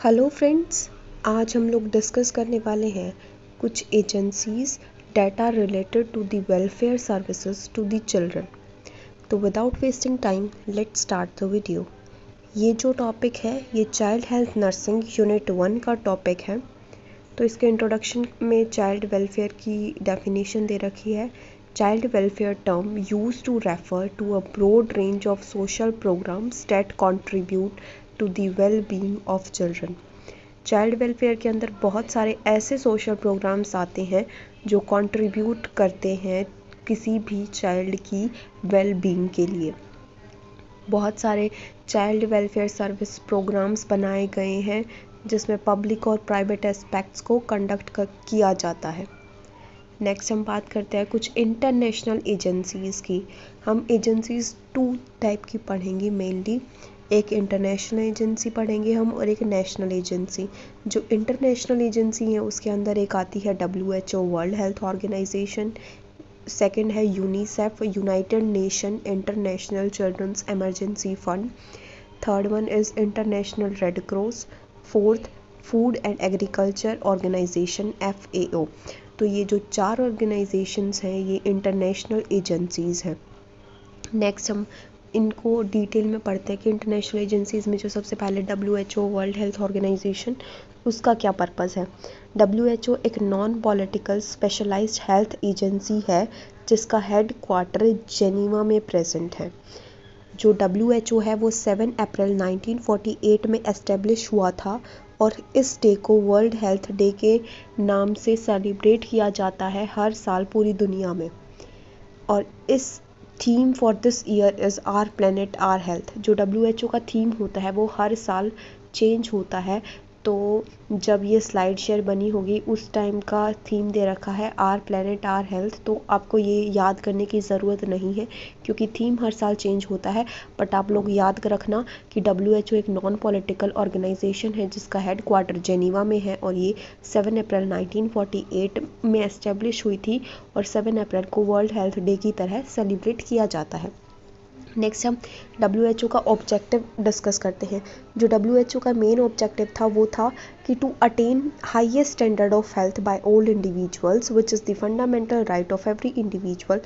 Hello friends, आज हम लोग डिस्कस करने वाले हैं कुछ agencies data related to the welfare services to the children. तो without wasting time let's start the video. ये जो टॉपिक है ये चाइल्ड हेल्थ नर्सिंग यूनिट 1 का टॉपिक है। तो इसके इंट्रोडक्शन में चाइल्ड वेलफेयर की डेफिनेशन दे रखी है। Child welfare term use to refer to a broad range of social programmes that contribute to the well being of children. Child welfare के अंदर बहुत सारे ऐसे सोशल प्रोग्राम्स आते हैं जो कंट्रीब्यूट करते हैं किसी भी चाइल्ड की वेल बीइंग के लिए। बहुत सारे चाइल्ड वेलफेयर सर्विस प्रोग्राम्स बनाए गए हैं जिसमें पब्लिक और प्राइवेट एस्पेक्ट्स को कंडक्ट किया जाता है। नेक्स्ट हम बात करते हैं कुछ इंटरनेशनल एजेंसीज़ की। हम एजेंसीज़ 2 टाइप की पढ़ेंगे मेनली। एक इंटरनेशनल एजेंसी पढ़ेंगे हम और एक नेशनल एजेंसी। जो इंटरनेशनल एजेंसी है उसके अंदर एक आती है WHO World Health Organization, second है UNICEF United Nation international children's emergency Fund, third one is International Red Cross, fourth Food and Agriculture Organization FAO। तो ये जो 4 ऑर्गेनाइजेशंस हैं ये इंटरनेशनल एजेंसीज़ हैं। नेक्स्ट हम इनको डिटेल में पढ़ते हैं कि इंटरनेशनल एजेंसीज़ में जो सबसे पहले WHO वर्ल्ड हेल्थ ऑर्गेनाइजेशन, उसका क्या पर्पज़ है। WHO एक non political specialised health agency है जिसका हेड क्वार्टर जेनीवा में प्रेजेंट है। जो WHO है वो 7 अप्रैल 1948 में एस्टेब्लिश हुआ था और इस डे को वर्ल्ड हेल्थ डे के नाम से सेलिब्रेट किया जाता है हर साल पूरी दुनिया में। और इस theme for this year is our planet our health. जो WHO का थीम होता है वो हर साल चेंज होता है। तो जब ये स्लाइड शेयर बनी होगी उस टाइम का थीम दे रखा है आवर प्लेनेट आवर हेल्थ। तो आपको ये याद करने की ज़रूरत नहीं है क्योंकि थीम हर साल चेंज होता है। बट आप लोग याद कर रखना कि WHO एक नॉन पॉलिटिकल ऑर्गेनाइजेशन है जिसका हेड क्वार्टर जेनीवा में है और ये 7 अप्रैल 1948 में एस्टेब्लिश हुई थी और 7 अप्रैल को वर्ल्ड हेल्थ डे की तरह सेलिब्रेट किया जाता है। नेक्स्ट हम WHO का ऑब्जेक्टिव डिस्कस करते हैं। जो WHO का मेन ऑब्जेक्टिव था वो था कि to attain highest standard of health by all individuals which is the fundamental right of every individual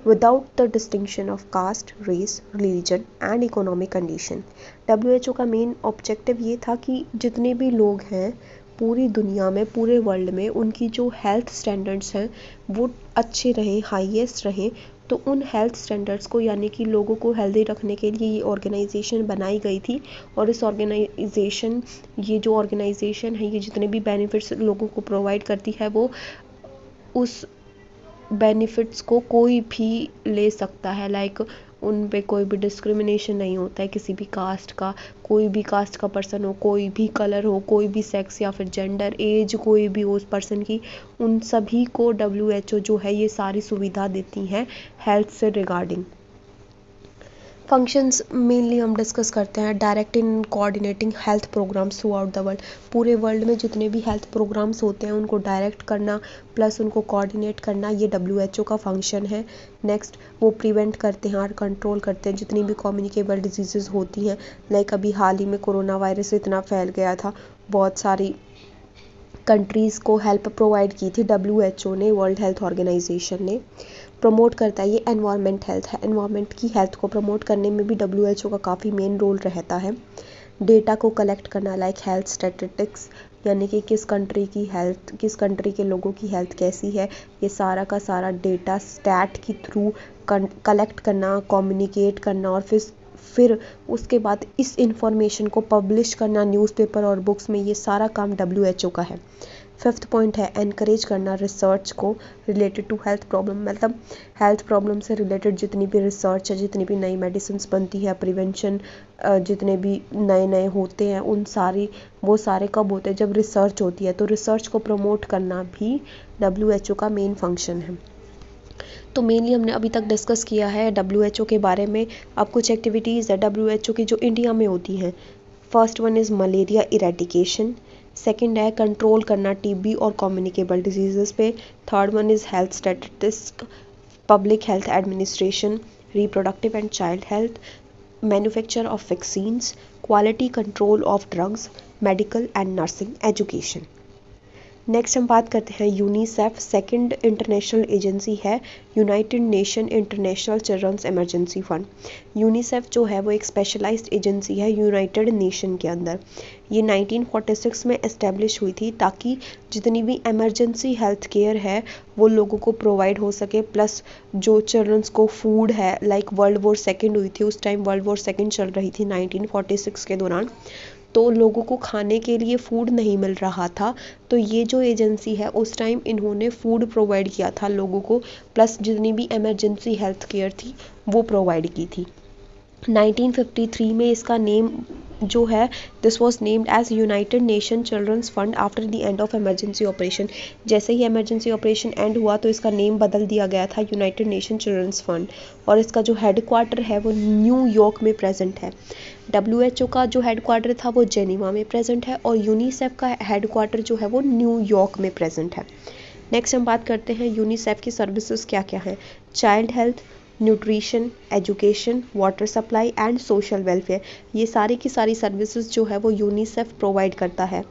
without the distinction of caste, race, religion and economic condition. WHO का main objective ये था कि जितने भी लोग हैं पूरी दुनिया में, पूरे वर्ल्ड में, उनकी जो हेल्थ स्टैंडर्ड्स हैं वो अच्छे रहें, हाईएस्ट रहें। तो उन हेल्थ स्टैंडर्ड्स को यानी कि लोगों को हेल्दी रखने के लिए ये ऑर्गेनाइजेशन बनाई गई थी। और इस ऑर्गेनाइजेशन ये जो ऑर्गेनाइजेशन है ये जितने भी बेनिफिट्स लोगों को प्रोवाइड करती है वो उस बेनिफिट्स को कोई भी ले सकता है। लाइक उन पे कोई भी डिस्क्रिमिनेशन नहीं होता है किसी भी कास्ट का। कोई भी कास्ट का पर्सन हो, कोई भी कलर हो, कोई भी सेक्स या फिर जेंडर, एज कोई भी हो उस पर्सन की, उन सभी को WHO जो है ये सारी सुविधा देती हैं हेल्थ से रिगार्डिंग। फंक्शंस मेनली हम डिस्कस करते हैं direct in coordinating health programmes throughout the world. पूरे वर्ल्ड में जितने भी हेल्थ प्रोग्राम्स होते हैं उनको डायरेक्ट करना प्लस उनको कोऑर्डिनेट करना ये WHO का फंक्शन है। नेक्स्ट वो प्रिवेंट करते हैं और कंट्रोल करते हैं जितनी भी कम्युनिकेबल डिजीज़ होती हैं। लाइक अभी हाल ही में कोरोना वायरस इतना फैल गया था, बहुत सारी कंट्रीज़ को हेल्प प्रोवाइड की थी WHO ने, वर्ल्ड हेल्थ ऑर्गेनाइजेशन ने। प्रमोट करता है ये एनवायरनमेंट हेल्थ है। एनवायरनमेंट की हेल्थ को प्रमोट करने में भी WHO का काफ़ी मेन रोल रहता है। डेटा को कलेक्ट करना लाइक हेल्थ स्टैटिस्टिक्स यानी कि किस कंट्री की हेल्थ, किस कंट्री के लोगों की हेल्थ कैसी है, ये सारा का सारा डेटा स्टैट के थ्रू कलेक्ट करना, कम्युनिकेट करना और फिर उसके बाद इस इंफॉर्मेशन को पब्लिश करना न्यूज़पेपर और बुक्स में, ये सारा काम WHO का है। 5th पॉइंट है एनकरेज करना रिसर्च को रिलेटेड टू हेल्थ प्रॉब्लम। मतलब हेल्थ प्रॉब्लम से रिलेटेड जितनी भी रिसर्च है, जितनी भी नई मेडिसिन बनती है, प्रिवेंशन जितने भी नए नए होते हैं वो सारे कब होते हैं, जब रिसर्च होती है। तो रिसर्च को प्रमोट करना भी WHO का मेन फंक्शन है। तो मेनली हमने अभी तक डिस्कस किया है WHO के बारे में। अब कुछ एक्टिविटीज़ है WHO की जो इंडिया में होती हैं। First one is malaria eradication, second है कंट्रोल करना TB और कम्युनिकेबल डिजीज़ पे, third one is health statistics, public health administration, reproductive and child health, manufacture of vaccines, quality control of drugs, medical and nursing education. Next हम बात करते हैं UNICEF, second international agency है United Nation international children's emergency fund. UNICEF जो है वो एक specialised agency है यूनाइटेड नेशन के अंदर। ये 1946 में एस्टेब्लिश हुई थी ताकि जितनी भी इमरजेंसी हेल्थ केयर है वो लोगों को प्रोवाइड हो सके, प्लस जो चिल्ड्रंस को फूड है, लाइक वर्ल्ड वॉर सेकेंड हुई थी उस टाइम, वर्ल्ड वॉर सेकेंड चल रही थी 1946 के दौरान, तो लोगों को खाने के लिए फूड नहीं मिल रहा था। तो ये जो एजेंसी है उस टाइम इन्होंने फूड प्रोवाइड किया था लोगों को, प्लस जितनी भी इमरजेंसी हेल्थ केयर थी वो प्रोवाइड की थी। 1953 में इसका नेम जो है this was named as United Nation children's fund after the end of emergency operation. जैसे ही इमरजेंसी ऑपरेशन एंड हुआ तो इसका नेम बदल दिया गया था यूनाइटेड नेशन चिल्ड्रंस फंड, और इसका जो हेडक्वार्टर है वो न्यूयॉर्क में प्रेजेंट है। WHO का जो हेडक्वार्टर था वो जेनीवा में प्रेजेंट है, और यूनिसेफ का हेडक्वार्टर जो है वो न्यूयॉर्क में प्रेजेंट है। नेक्स्ट हम बात करते हैं यूनिसेफ की सर्विसेज क्या क्या है। Child health, nutrition, education, water supply and social welfare, ये सारी की सारी सर्विसेज जो है वो यूनिसेफ प्रोवाइड करता है।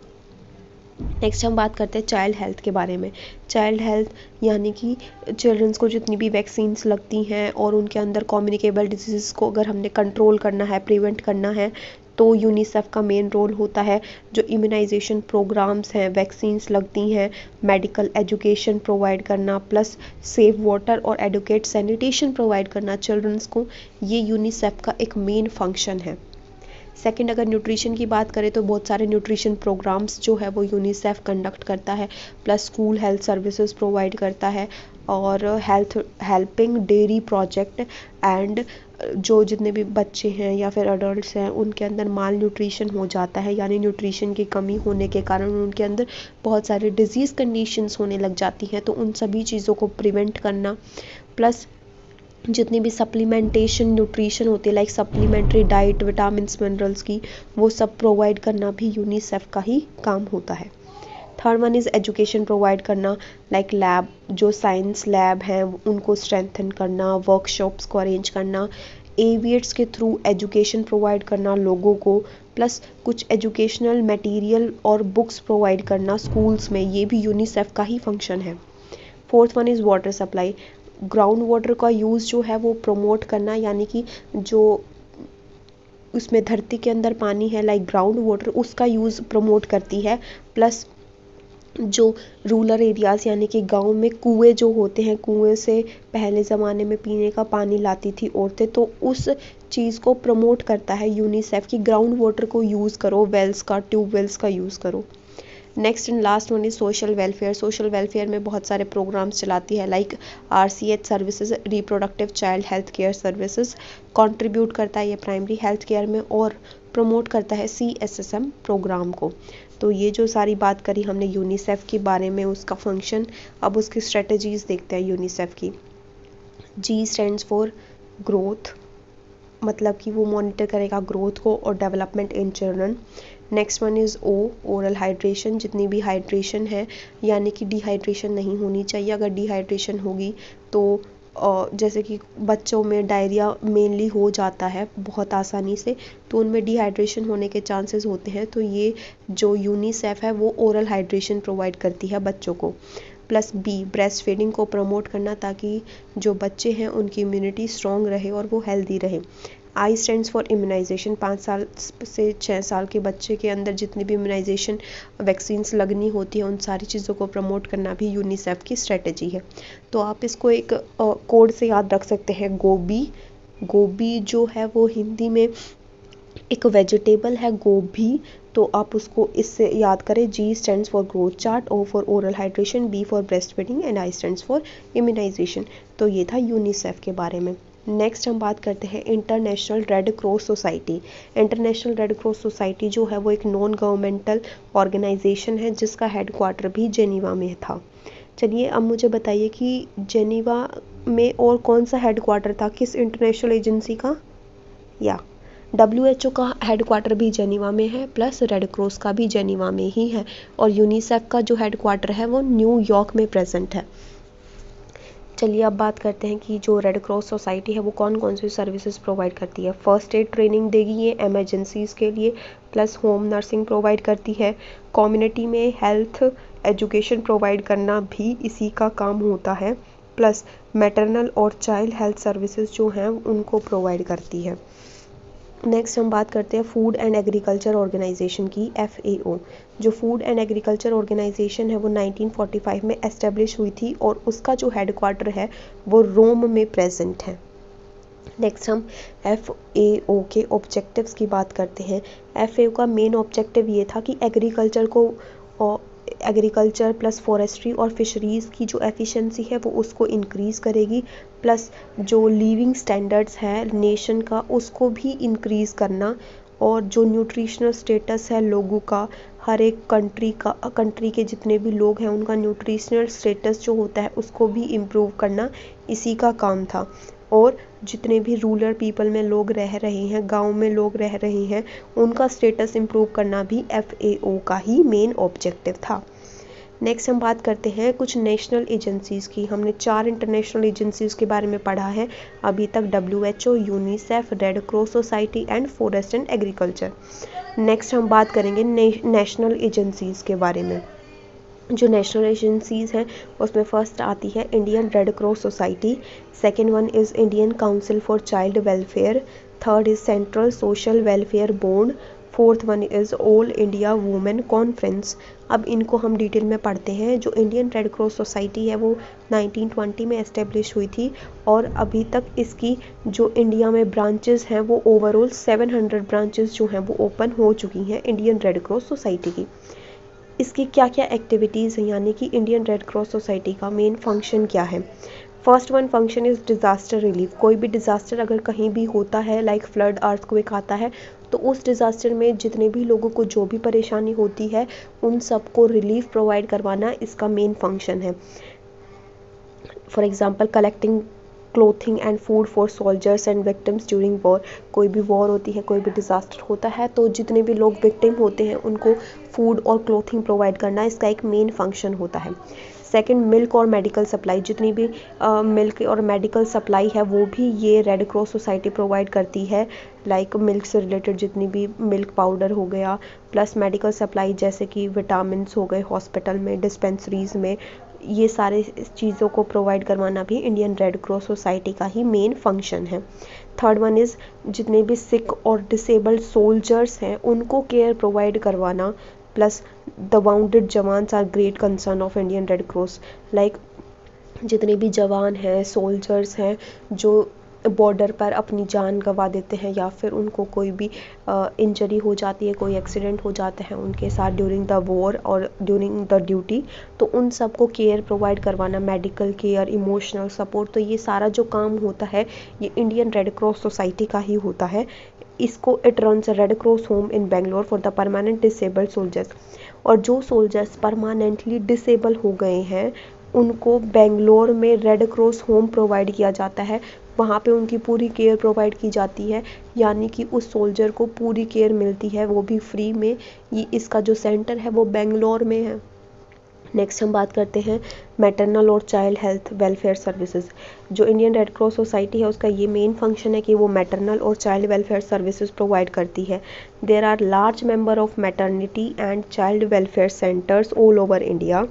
नेक्स्ट हम बात करते हैं चाइल्ड हेल्थ के बारे में। चाइल्ड हेल्थ यानी कि चिल्ड्रंस को जितनी भी वैक्सीन्स लगती हैं और उनके अंदर कम्युनिकेबल डिजीज़ को अगर हमने कंट्रोल करना है, प्रिवेंट करना है, तो यूनिसेफ का मेन रोल होता है। जो इम्यूनाइजेशन प्रोग्राम्स हैं, वैक्सीन्स लगती हैं, मेडिकल एजुकेशन प्रोवाइड करना, प्लस सेफ वाटर और एडुकेट सैनिटेशन प्रोवाइड करना चिल्ड्रंस को, ये यूनिसेफ का एक मेन फंक्शन है। सेकंड, अगर न्यूट्रिशन की बात करें तो बहुत सारे न्यूट्रिशन प्रोग्राम्स जो है वो यूनिसेफ कंडक्ट करता है, plus school health services provide करता है, और हेल्पिंग डेयरी प्रोजेक्ट एंड जो जितने भी बच्चे हैं या फिर अडल्ट्स हैं उनके अंदर माल न्यूट्रिशन हो जाता है, यानी न्यूट्रिशन की कमी होने के कारण उनके अंदर बहुत सारे डिजीज़ कंडीशंस होने लग जाती हैं, तो उन सभी चीज़ों को प्रिवेंट करना, प्लस जितनी भी सप्लीमेंटेशन न्यूट्रिशन होती है, like supplementary diet, vitamins, minerals की, वो सब प्रोवाइड करना भी यूनिसेफ का ही काम होता है। Third one is education provide करना, लाइक लैब, जो साइंस लैब हैं उनको स्ट्रेंथन करना, वर्कशॉप्स को अरेंज करना, एविएट्स के थ्रू एजुकेशन प्रोवाइड करना लोगों को, प्लस कुछ एजुकेशनल मटेरियल और बुक्स प्रोवाइड करना स्कूल्स में, ये भी यूनिसेफ का ही फंक्शन है। Fourth one is water supply, ground water का यूज़ जो है वो प्रमोट करना, यानी कि जो उसमें धरती के अंदर पानी है, लाइक ग्राउंड वाटर, उसका यूज़ प्रमोट करती है। प्लस जो रूरल एरियाज़ यानी कि गांव में कुएं जो होते हैं, कुएं से पहले ज़माने में पीने का पानी लाती थी औरतें, तो उस चीज़ को प्रमोट करता है यूनिसेफ की ग्राउंड वाटर को यूज़ करो, वेल्स का, ट्यूबवेल्स का यूज़ करो। Next and last one is social welfare. Social welfare में बहुत सारे प्रोग्राम्स चलाती है, like RCH services, reproductive child health care services, contribute करता है ये प्राइमरी हेल्थ केयर में, और प्रमोट करता है CSSM प्रोग्राम को। तो ये जो सारी बात करी हमने यूनिसेफ के बारे में, उसका फंक्शन, अब उसकी स्ट्रेटजीज देखते हैं यूनिसेफ की। G स्टैंड्स फॉर ग्रोथ, मतलब कि वो मॉनिटर करेगा ग्रोथ को और development in children. Next one is O, oral hydration, जितनी भी हाइड्रेशन है, यानी कि डिहाइड्रेशन नहीं होनी चाहिए। अगर डिहाइड्रेशन होगी तो जैसे कि बच्चों में डायरिया मेनली हो जाता है बहुत आसानी से, तो उनमें डिहाइड्रेशन होने के चांसेस होते हैं, तो ये जो यूनिसेफ है वो ओरल हाइड्रेशन प्रोवाइड करती है बच्चों को। प्लस B, ब्रेस्ट फीडिंग को प्रमोट करना, ताकि जो बच्चे हैं उनकी इम्यूनिटी स्ट्रॉन्ग रहे और वो हेल्दी रहे। I स्टैंड्स फॉर इम्यूनाइजेशन, 5 साल से 6 साल के बच्चे के अंदर जितनी भी इम्यूनाइजेशन वैक्सीन्स लगनी होती है उन सारी चीज़ों को प्रमोट करना भी यूनिसेफ की स्ट्रेटजी है। तो आप इसको एक कोड से याद रख सकते हैं, गोभी। गोभी जो है वो हिंदी में एक वेजिटेबल है, गोभी, तो आप उसको इससे याद करें। G stands for growth chart, O for oral hydration, B for breast feeding and I stands for immunisation. तो ये था यूनिसेफ के बारे में। नेक्स्ट हम बात करते हैं international Red cross society. International Red cross society जो है वो एक नॉन गवर्नमेंटल ऑर्गेनाइजेशन है जिसका हेडक्वार्टर भी जेनीवा में था। चलिए अब मुझे बताइए कि जेनीवा में और कौन सा हेडक्वार्टर था किस इंटरनेशनल एजेंसी का? या WHO का हेडक्वार्टर भी जेनीवा में है, प्लस रेड क्रॉस का भी जेनीवा में ही है, और यूनिसेफ का जो हेडक्वार्टर है वो न्यूयॉर्क में प्रेजेंट है। चलिए अब बात करते हैं कि जो रेड क्रॉस सोसाइटी है वो कौन कौन सी सर्विसेज प्रोवाइड करती है। फर्स्ट एड ट्रेनिंग देगी ये एमरजेंसीज़ के लिए, प्लस होम नर्सिंग प्रोवाइड करती है। कम्युनिटी में हेल्थ एजुकेशन प्रोवाइड करना भी इसी का काम होता है, प्लस मैटरनल और चाइल्ड हेल्थ सर्विसेज जो हैं उनको प्रोवाइड करती है। नेक्स्ट हम बात करते हैं फूड एंड एग्रीकल्चर ऑर्गेनाइजेशन की, FAO। जो फूड एंड एग्रीकल्चर ऑर्गेनाइजेशन है वो 1945 में एस्टेब्लिश हुई थी और उसका जो हेडक्वार्टर है वो रोम में प्रेजेंट है। नेक्स्ट हम FAO के ऑब्जेक्टिव्स की बात करते हैं। FAO का मेन ऑब्जेक्टिव ये था कि एग्रीकल्चर प्लस फॉरेस्ट्री और फिशरीज़ की जो एफिशिएंसी है वो उसको इंक्रीज़ करेगी, प्लस जो लिविंग स्टैंडर्ड्स है नेशन का उसको भी इंक्रीज़ करना, और जो न्यूट्रिशनल स्टेटस है लोगों का, हर एक कंट्री के जितने भी लोग हैं उनका न्यूट्रिशनल स्टेटस जो होता है उसको भी इम्प्रूव करना इसी का काम था। और जितने भी रूरल पीपल में लोग रह रहे हैं, गांव में लोग रह रहे हैं, उनका स्टेटस इम्प्रूव करना भी FAO का ही मेन ऑब्जेक्टिव था। नेक्स्ट हम बात करते हैं कुछ नेशनल एजेंसीज़ की। हमने 4 इंटरनेशनल एजेंसीज़ के बारे में पढ़ा है अभी तक, WHO, UNICEF, red cross society and forest and agriculture. Next हम बात करेंगे नेशनल एजेंसीज़ के बारे में। जो नेशनल एजेंसीज़ हैं उसमें फर्स्ट आती है Indian red cross society, second one is Indian council for child welfare, third is central social welfare board, fourth one is all India women conference. अब इनको हम डिटेल में पढ़ते हैं। जो इंडियन रेड क्रॉस सोसाइटी है वो 1920 में एस्टेब्लिश हुई थी और अभी तक इसकी जो इंडिया में ब्रांचेस हैं वो ओवरऑल 700 ब्रांचेस जो हैं वो ओपन हो चुकी हैं इंडियन रेड क्रॉस सोसाइटी की। इसकी क्या क्या एक्टिविटीज़ हैं, यानी कि इंडियन रेड क्रॉस सोसाइटी का मेन फंक्शन क्या है। First one function is disaster relief. कोई भी डिज़ास्टर अगर कहीं भी होता है, लाइक फ्लड, अर्थक्वेक आता है, तो उस डिज़ास्टर में जितने भी लोगों को जो भी परेशानी होती है उन सबको रिलीफ प्रोवाइड करवाना इसका मेन फंक्शन है। For example collecting clothing and food for soldiers and victims during war. कोई भी वॉर होती है, कोई भी डिज़ास्टर होता है, तो जितने भी लोग विक्टिम होते हैं उनको फूड और क्लोथिंग प्रोवाइड करना इसका एक मेन फंक्शन होता है। सेकंड, मिल्क और मेडिकल सप्लाई। जितनी भी मिल्क और मेडिकल सप्लाई है वो भी ये रेड क्रॉस सोसाइटी प्रोवाइड करती है, लाइक मिल्क से रिलेटेड जितनी भी मिल्क पाउडर हो गया, प्लस मेडिकल सप्लाई जैसे कि विटामिन्स हो गए हॉस्पिटल में, डिस्पेंसरीज़ में, ये सारे चीज़ों को प्रोवाइड करवाना भी इंडियन रेड क्रॉस सोसाइटी का ही मेन फंक्शन है। थर्ड वन इज़ जितने भी सिक और डिसेबल्ड सोल्जर्स हैं उनको केयर प्रोवाइड करवाना, plus the wounded jawans are great concern of Indian red cross. Like जितने भी जवान हैं, सोल्जर्स हैं जो बॉर्डर पर अपनी जान गंवा देते हैं या फिर उनको कोई भी इंजरी हो जाती है, कोई एक्सीडेंट हो जाता है उनके साथ ड्यूरिंग द वॉर और ड्यूरिंग द ड्यूटी, तो उन सबको केयर प्रोवाइड करवाना, मेडिकल केयर, इमोशनल सपोर्ट, तो ये सारा जो काम होता है ये इंडियन रेड क्रॉस सोसाइटी का ही होता है। इसको it runs red cross home in Bangalore for the permanent disabled soldiers. और जो सोल्जर्स परमानेंटली डिसेबल हो गए हैं उनको बेंगलोर में रेड क्रॉस होम प्रोवाइड किया जाता है, वहाँ पे उनकी पूरी केयर प्रोवाइड की जाती है, यानी कि उस सोल्जर को पूरी केयर मिलती है वो भी फ्री में। ये इसका जो सेंटर है वो बेंगलोर में है। नेक्स्ट हम बात करते हैं मैटरनल और चाइल्ड हेल्थ वेलफेयर सर्विसेज। जो इंडियन रेड क्रॉस सोसाइटी है उसका ये मेन फंक्शन है कि वो मैटरनल और चाइल्ड वेलफेयर सर्विसेज प्रोवाइड करती है। There are large number of maternity and child welfare centres all over India,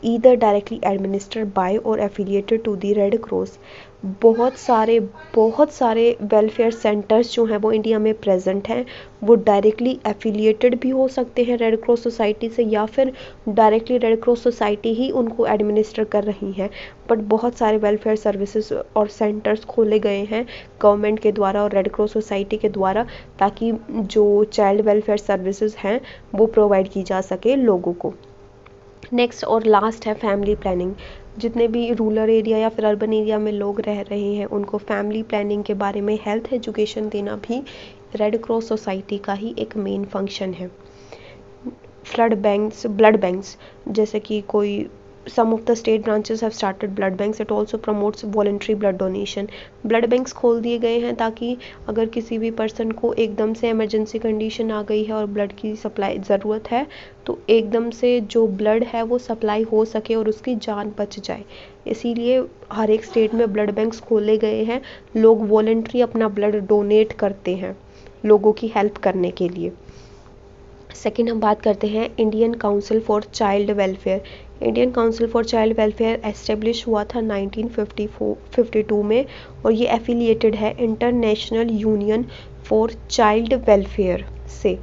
either directly administered by और affiliated to the Red Cross. बहुत सारे वेलफेयर सेंटर्स जो हैं वो इंडिया में प्रेजेंट हैं, वो डायरेक्टली एफिलिएटेड भी हो सकते हैं रेड क्रॉस सोसाइटी से या फिर डायरेक्टली रेड क्रॉस सोसाइटी ही उनको एडमिनिस्टर कर रही है। बट बहुत सारे वेलफेयर सर्विसेज और सेंटर्स खोले गए हैं गवर्नमेंट के द्वारा और रेड क्रॉस सोसाइटी के द्वारा, ताकि जो चाइल्ड वेलफेयर सर्विसेज हैं वो प्रोवाइड की जा सके लोगों को। नेक्स्ट और लास्ट है फैमिली प्लानिंग। जितने भी रूरल एरिया या फिर अर्बन एरिया में लोग रह रहे हैं उनको फैमिली प्लानिंग के बारे में हेल्थ एजुकेशन देना भी रेड क्रॉस सोसाइटी का ही एक मेन फंक्शन है। ब्लड बैंक्स जैसे कि कोई some of the state branches have started blood banks. It also promotes voluntary blood donation. Blood banks खोल दिए गए हैं ताकि अगर किसी भी पर्सन को एकदम से इमरजेंसी कंडीशन आ गई है और ब्लड की सप्लाई ज़रूरत है तो एकदम से जो ब्लड है वो सप्लाई हो सके और उसकी जान बच जाए। इसीलिए हर एक स्टेट में ब्लड बैंक्स खोले गए हैं। लोग वॉलंटरी अपना ब्लड डोनेट करते हैं लोगों की हेल्प करने के लिए। सेकेंड हम बात करते हैं Indian council for child welfare. Indian council for child welfare establish हुआ था 1952 में और ये एफिलिएटेड है international union for child welfare से।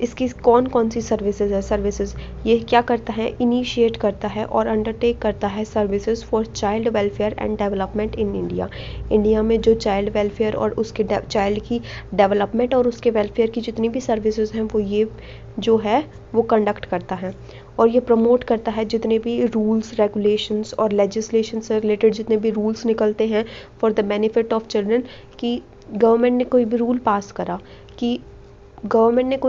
इसकी कौन कौन सी सर्विसेज ये क्या करता है, इनिशिएट करता है और अंडरटेक करता है services for child welfare and development in India. India में जो चाइल्ड वेलफेयर और उसके चाइल्ड की डेवलपमेंट और उसके वेलफेयर की जितनी भी सर्विसेज हैं वो ये जो है वो कंडक्ट करता है और ये प्रमोट करता है जितने भी रूल्स रेगुलेशंस और लेजिस्लेशन से रिलेटेड जितने भी रूल्स निकलते हैं for the benefit of children. कि गवर्नमेंट ने कोई भी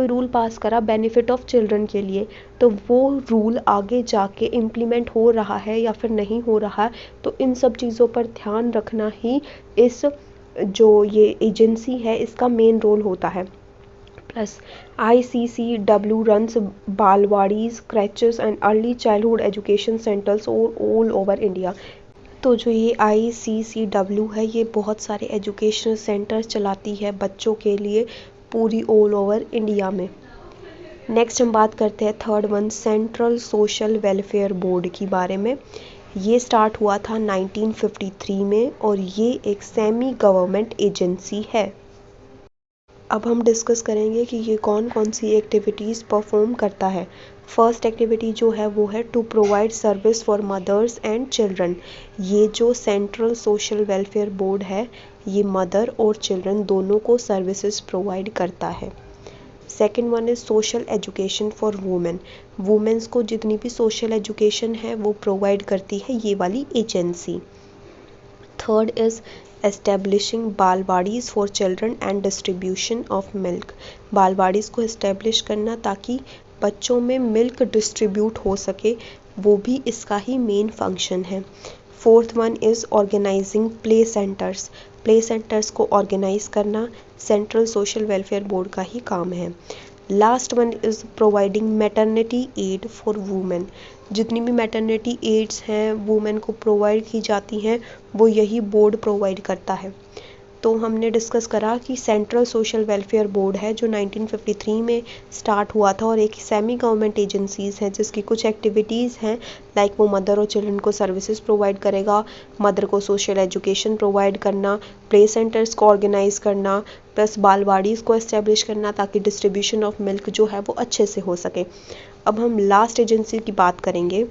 रूल पास करा बेनिफिट ऑफ चिल्ड्रन के लिए, तो वो रूल आगे जाके इम्प्लीमेंट हो रहा है या फिर नहीं हो रहा है, तो इन सब चीज़ों पर ध्यान रखना ही इस जो ये एजेंसी है इसका मेन रोल होता है। प्लस ICCW रन्स बालवाड़ीज, creches and early childhood education centres all over India. तो जो ये ICCW है ये बहुत सारे एजुकेशनल सेंटर्स चलाती है बच्चों के लिए पूरी ऑल ओवर इंडिया में। नेक्स्ट हम बात करते हैं third one central social welfare board की बारे में। ये स्टार्ट हुआ था 1953 में और ये एक सेमी गवर्नमेंट एजेंसी है। अब हम डिस्कस करेंगे कि ये कौन कौन सी एक्टिविटीज़ परफॉर्म करता है। फर्स्ट एक्टिविटी जो है वो है to provide service for mothers and children. ये जो सेंट्रल सोशल वेलफेयर बोर्ड है ये मदर और चिल्ड्रन दोनों को सर्विसेज प्रोवाइड करता है। Second one is social education for women. Women's को जितनी भी सोशल एजुकेशन है वो प्रोवाइड करती है ये वाली एजेंसी। थर्ड इज़ एस्टेब्लिशिंग बालवाड़ीज़ for children and distribution of milk. बालवाड़ीज़ को इस्टेब्लिश करना ताकि बच्चों में मिल्क डिस्ट्रीब्यूट हो सके, वो भी इसका ही मेन फंक्शन है। Fourth one is organising play centres. Play centres को ऑर्गेनाइज करना सेंट्रल सोशल वेलफेयर बोर्ड का ही काम है। Last one is providing maternity aid for women. जितनी भी मैटरनिटी एड्स हैं वुमेन को प्रोवाइड की जाती हैं वो यही बोर्ड प्रोवाइड करता है। तो हमने डिस्कस करा कि सेंट्रल सोशल वेलफेयर बोर्ड है जो 1953 में स्टार्ट हुआ था और एक सेमी गवर्नमेंट एजेंसीज़ हैं जिसकी कुछ एक्टिविटीज़ हैं लाइक वो मदर और चिल्ड्रन को सर्विसेज प्रोवाइड करेगा, मदर को सोशल एजुकेशन प्रोवाइड करना, प्ले सेंटर्स को ऑर्गेनाइज करना, प्लस बालवाड़ीज़ को एस्टेब्लिश करना ताकि डिस्ट्रीब्यूशन ऑफ मिल्क जो है वो अच्छे से हो सके। अब हम लास्ट एजेंसी की बात करेंगे,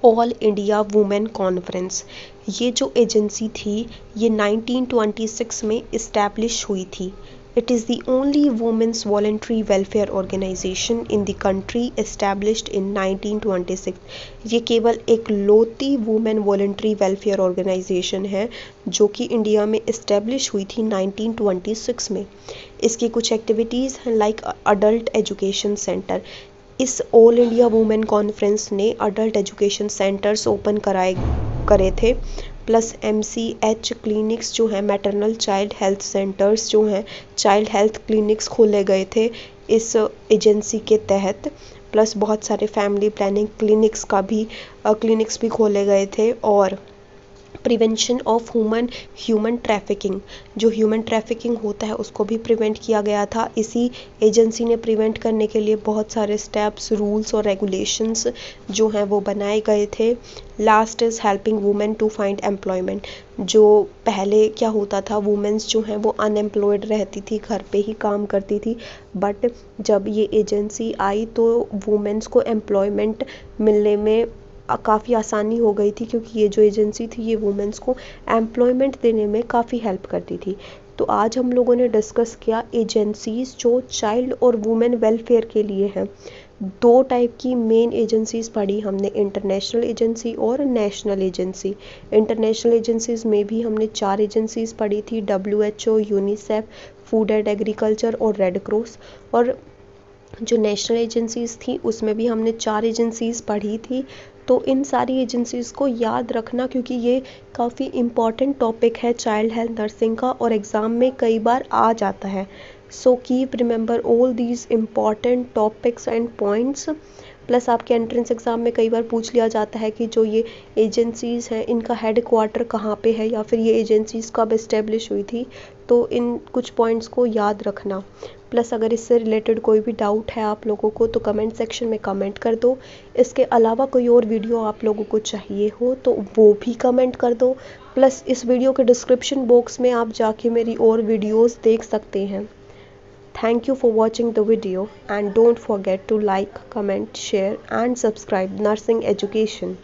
ऑल इंडिया वुमेन कॉन्फ्रेंस। ये जो एजेंसी थी ये 1926 में इस्टेब्लिश हुई थी। It is the only women's voluntary welfare organisation in the country established in 1926। ये केवल एक लौती वुमेन वॉलंटरी वेलफेयर ऑर्गेनाइजेशन है जो कि इंडिया में इस्टेब्लिश हुई थी 1926 में। इसकी कुछ एक्टिविटीज़ हैं लाइक अडल्ट एजुकेशन सेंटर। इस ऑल इंडिया वुमेन कॉन्फ्रेंस ने अडल्ट एजुकेशन सेंटर्स ओपन करे थे, प्लस MCH क्लिनिक्स जो हैं मैटरनल चाइल्ड हेल्थ सेंटर्स जो हैं चाइल्ड हेल्थ क्लिनिक्स खोले गए थे इस एजेंसी के तहत, प्लस बहुत सारे फैमिली प्लानिंग क्लिनिक्स भी खोले गए थे। और प्रिवेंशन ऑफ ह्यूमन ट्रैफिकिंग, जो ह्यूमन ट्रैफिकिंग होता है उसको भी प्रिवेंट किया गया था। इसी एजेंसी ने प्रिवेंट करने के लिए बहुत सारे स्टेप्स, रूल्स और रेगुलेशंस जो हैं वो बनाए गए थे। Last is helping women to find employment. जो पहले क्या होता था वुमेन्स जो हैं वो अनएम्प्लॉयड रहती थी, घर पे ही काम करती थी, बट जब ये एजेंसी आई तो वुमेन्स को एम्प्लॉयमेंट मिलने में काफ़ी आसानी हो गई थी क्योंकि ये जो एजेंसी थी ये वुमेन्स को एम्प्लॉयमेंट देने में काफ़ी हेल्प करती थी। तो आज हम लोगों ने डिस्कस किया एजेंसीज़ जो चाइल्ड और वुमेन वेलफेयर के लिए हैं। दो टाइप की मेन एजेंसीज़ पढ़ी हमने, इंटरनेशनल एजेंसी और नेशनल एजेंसी। इंटरनेशनल एजेंसीज़ में भी हमने 4 एजेंसीज़ पढ़ी थी, WHO, UNICEF, food and agriculture और रेड क्रॉस। और जो नेशनल एजेंसीज़ थी उसमें भी हमने 4 एजेंसीज़ पढ़ी थी। तो इन सारी एजेंसीज़ को याद रखना, क्योंकि ये काफ़ी इम्पॉर्टेंट टॉपिक है चाइल्ड हेल्थ नर्सिंग का और एग्ज़ाम में कई बार आ जाता है। So keep remember all these important topics and points. Plus आपके एंट्रेंस एग्ज़ाम में कई बार पूछ लिया जाता है कि जो ये एजेंसीज़ हैं इनका हेड क्वार्टर कहाँ पे है, या फिर ये एजेंसीज़ कब इस्टेब्लिश हुई थी। तो इन कुछ पॉइंट्स को याद रखना। प्लस अगर इससे रिलेटेड कोई भी डाउट है आप लोगों को तो कमेंट सेक्शन में कमेंट कर दो। इसके अलावा कोई और वीडियो आप लोगों को चाहिए हो तो वो भी कमेंट कर दो। प्लस इस वीडियो के डिस्क्रिप्शन बॉक्स में आप जाके मेरी और वीडियोस देख सकते हैं। Thank you for watching the video and don't forget to like, comment, share and subscribe Nursing Education.